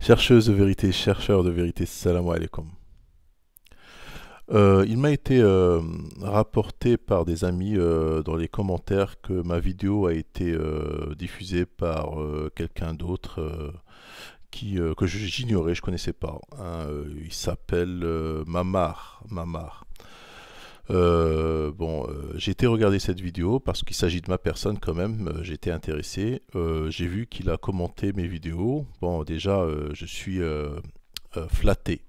Chercheuse de vérité, chercheur de vérité, salam alaikum. Il m'a été rapporté par des amis dans les commentaires que ma vidéo a été diffusée par quelqu'un d'autre que j'ignorais, je connaissais pas, hein. Il s'appelle Mamar. J'ai été regarder cette vidéo parce qu'il s'agit de ma personne quand même. J'ai été intéressé. J'ai vu qu'il a commenté mes vidéos. Bon, déjà, je suis flatté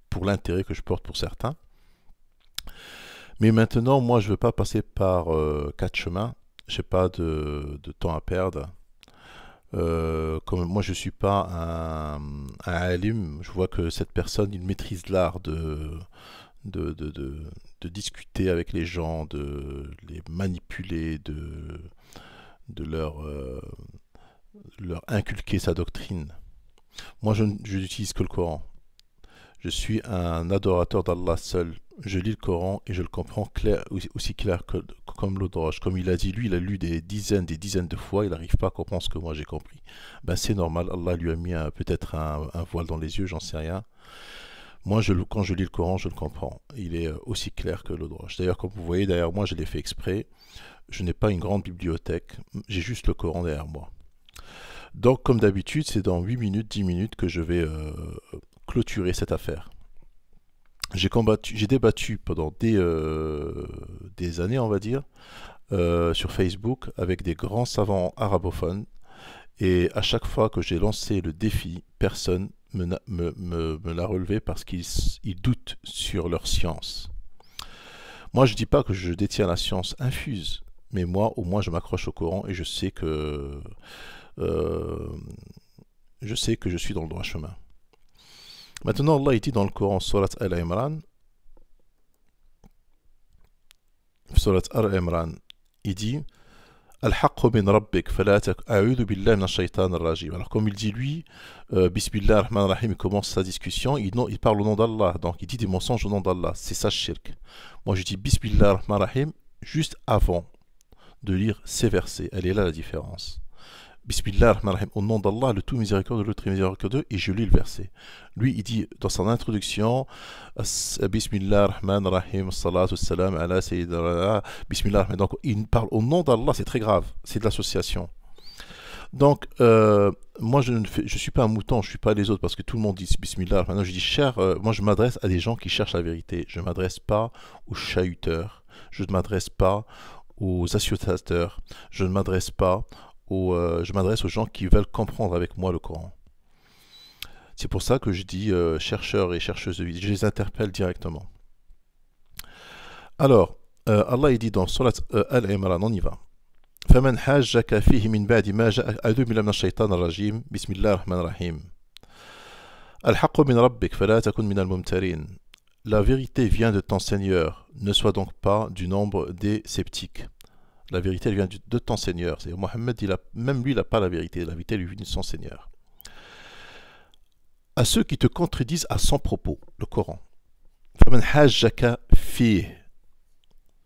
pour l'intérêt que je porte pour certains. Mais maintenant, moi, je veux pas passer par quatre chemins. J'ai pas de temps à perdre. Comme moi, je suis pas un alim. Je vois que cette personne, il maîtrise l'art de, de, de, de discuter avec les gens, de les manipuler, de leur inculquer sa doctrine. Moi, je n'utilise que le Coran. Je suis un adorateur d'Allah seul. Je lis le Coran et je le comprends aussi clair comme l'eau de roche. Comme il a dit, lui, il a lu des dizaines de fois, il n'arrive pas à comprendre ce que moi j'ai compris. Ben c'est normal, Allah lui a mis peut-être un voile dans les yeux, j'en sais rien. Moi, quand je lis le Coran, je le comprends. Il est aussi clair que l'eau de roche. D'ailleurs, comme vous voyez derrière moi, je l'ai fait exprès. Je n'ai pas une grande bibliothèque, j'ai juste le Coran derrière moi. Donc, comme d'habitude, c'est dans 8 minutes, 10 minutes que je vais clôturer cette affaire. J'ai débattu pendant des années, on va dire, sur Facebook avec des grands savants arabophones. Et à chaque fois que j'ai lancé le défi, personne me l'a relevé parce qu'ils doutent sur leur science. Moi, je ne dis pas que je détiens la science infuse, mais moi, au moins, je m'accroche au Coran et euh, je sais que je suis dans le droit chemin. Maintenant, Allah dit dans le Coran, Surat Al-Imran, il dit Al-Haqq min Rabbik, a'udhu billahi min shaytan al-rajim. Alors, comme il dit lui, Bismillah ar-Rahman ar-Rahim, il commence sa discussion, il parle au nom d'Allah, donc il dit des mensonges au nom d'Allah. C'est ça, shirk. Moi, je dis Bismillah ar-Rahman ar-Rahim juste avant de lire ces versets. Elle est là la différence. Bismillah ar-Rahman ar-Rahim, au nom d'Allah, le tout miséricordieux, le très miséricordieux, et je lis le verset. Lui, il dit dans son introduction Bismillah ar-Rahman ar-Rahim, salatu salam ala sayyidina, Bismillah ar-Rahman. Donc, il parle au nom d'Allah, c'est très grave, c'est de l'association. Donc, moi, je suis pas un mouton, je suis pas les autres, parce que tout le monde dit Bismillah. Maintenant, je dis moi, je m'adresse à des gens qui cherchent la vérité. Je ne m'adresse pas aux chahuteurs, je ne m'adresse pas aux associateurs, je ne m'adresse pas je m'adresse aux gens qui veulent comprendre avec moi le Coran. C'est pour ça que je dis chercheurs et chercheuses de vie. Je les interpelle directement. Alors, Allah il dit dans Surat Al-Imran, on y va. فمن حاجك فيه من بعد ما جاء أعوذ بالله من الشيطان الرجيم بسم الله الرحمن الرحيم الحق من ربك فلا تكن من الممترين. La vérité vient de ton Seigneur, ne sois donc pas du nombre des sceptiques. La vérité, elle vient de ton Seigneur. C'est Mohammed, même lui, il n'a pas la vérité. La vérité lui vient de son Seigneur. À ceux qui te contredisent à son propos, le Coran. فَمَنْ حَاجَّكَ فِيهِ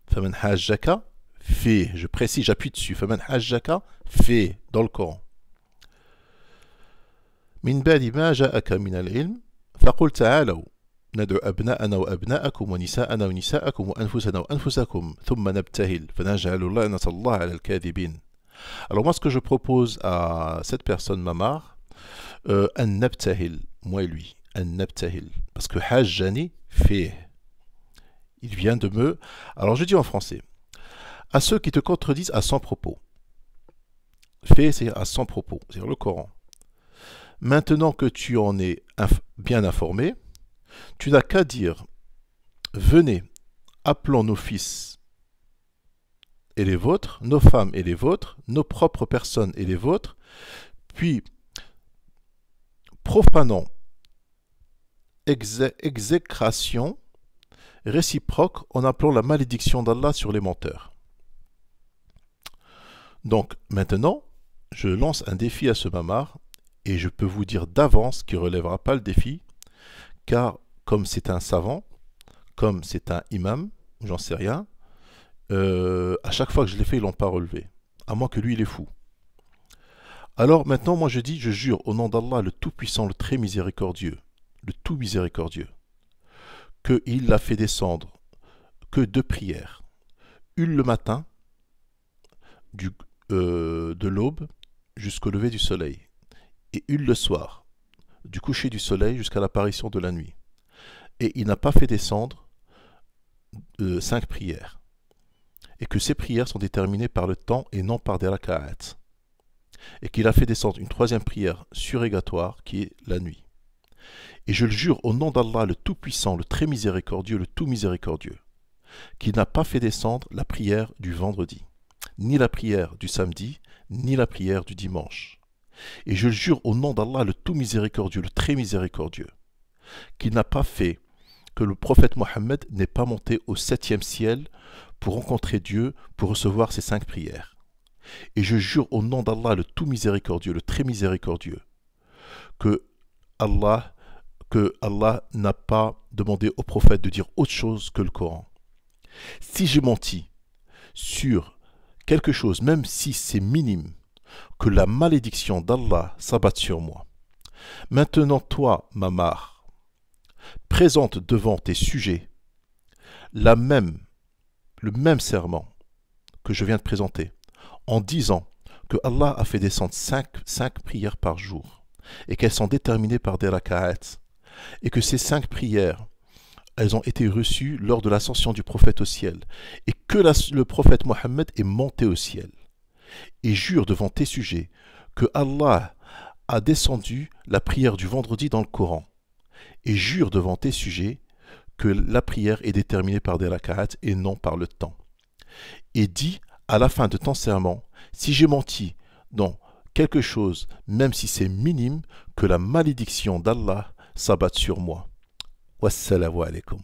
فَمَنْ حَاجَّكَ فِيهِ. Je précise, j'appuie dessus. فَمَنْ حَاجَّكَ فِيهِ dans le Coran. مِنْ بَعْدِ مَا جَاءَكَ مِنَ الْعِلْمِ فَقُلْ تَعَالَوْا ندعو أبناءنا وأبناءكم ونساءنا ونساءكم وأنفسنا وأنفسكم ثم نبتهل فنجعل لعنة الله على الكاذبين. Alors moi ce que je propose à cette personne Mamar, أن نبتهل, moi et lui, أن نبتهل, parce que hajjani fait, il vient de me. Alors je dis en français, à ceux qui te contredisent à son propos. Fait, c'est à son propos, c'est-à-dire le Coran. Maintenant que tu en es bien informé, tu n'as qu'à dire venez, appelons nos fils et les vôtres, nos femmes et les vôtres, nos propres personnes et les vôtres, puis profanons exécration réciproque en appelant la malédiction d'Allah sur les menteurs. Donc maintenant, je lance un défi à ce mamar et je peux vous dire d'avance qu'il ne relèvera pas le défi, car comme c'est un savant, comme c'est un imam, j'en sais rien, à chaque fois que je l'ai fait, ils l'ont pas relevé. À moins que lui, il est fou. Alors maintenant, moi je dis, je jure au nom d'Allah, le Tout-Puissant, le Très Miséricordieux, le Tout Miséricordieux, qu'il a fait descendre que 2 prières, une le matin, de l'aube jusqu'au lever du soleil, et une le soir, du coucher du soleil jusqu'à l'apparition de la nuit. Et il n'a pas fait descendre 5 prières, et que ces prières sont déterminées par le temps et non par des raka'at, et qu'il a fait descendre une 3e prière surrogatoire qui est la nuit. Et je le jure au nom d'Allah, le Tout-Puissant, le Très Miséricordieux, le Tout Miséricordieux, qu'il n'a pas fait descendre la prière du vendredi, ni la prière du samedi, ni la prière du dimanche. Et je le jure au nom d'Allah, le Tout Miséricordieux, le Très Miséricordieux, qu'il n'a pas fait que le prophète Mohammed n'est pas monté au 7e ciel pour rencontrer Dieu, pour recevoir ces 5 prières. Et je jure au nom d'Allah, le Tout Miséricordieux, le Très Miséricordieux, que Allah n'a pas demandé au prophète de dire autre chose que le Coran. Si j'ai menti sur quelque chose, même si c'est minime, que la malédiction d'Allah s'abatte sur moi. Maintenant, toi, Mamar, présente devant tes sujets le même serment que je viens de présenter, en disant que Allah a fait descendre 5 prières par jour, et qu'elles sont déterminées par des raka'at, et que ces 5 prières, elles ont été reçues lors de l'ascension du prophète au ciel, et que le prophète Mohammed est monté au ciel. Et jure devant tes sujets que Allah a descendu la prière du vendredi dans le Coran. Et jure devant tes sujets que la prière est déterminée par des raka'at et non par le temps. Et dis à la fin de ton serment, si j'ai menti dans quelque chose, même si c'est minime, que la malédiction d'Allah s'abatte sur moi. Wassalamu alaikum.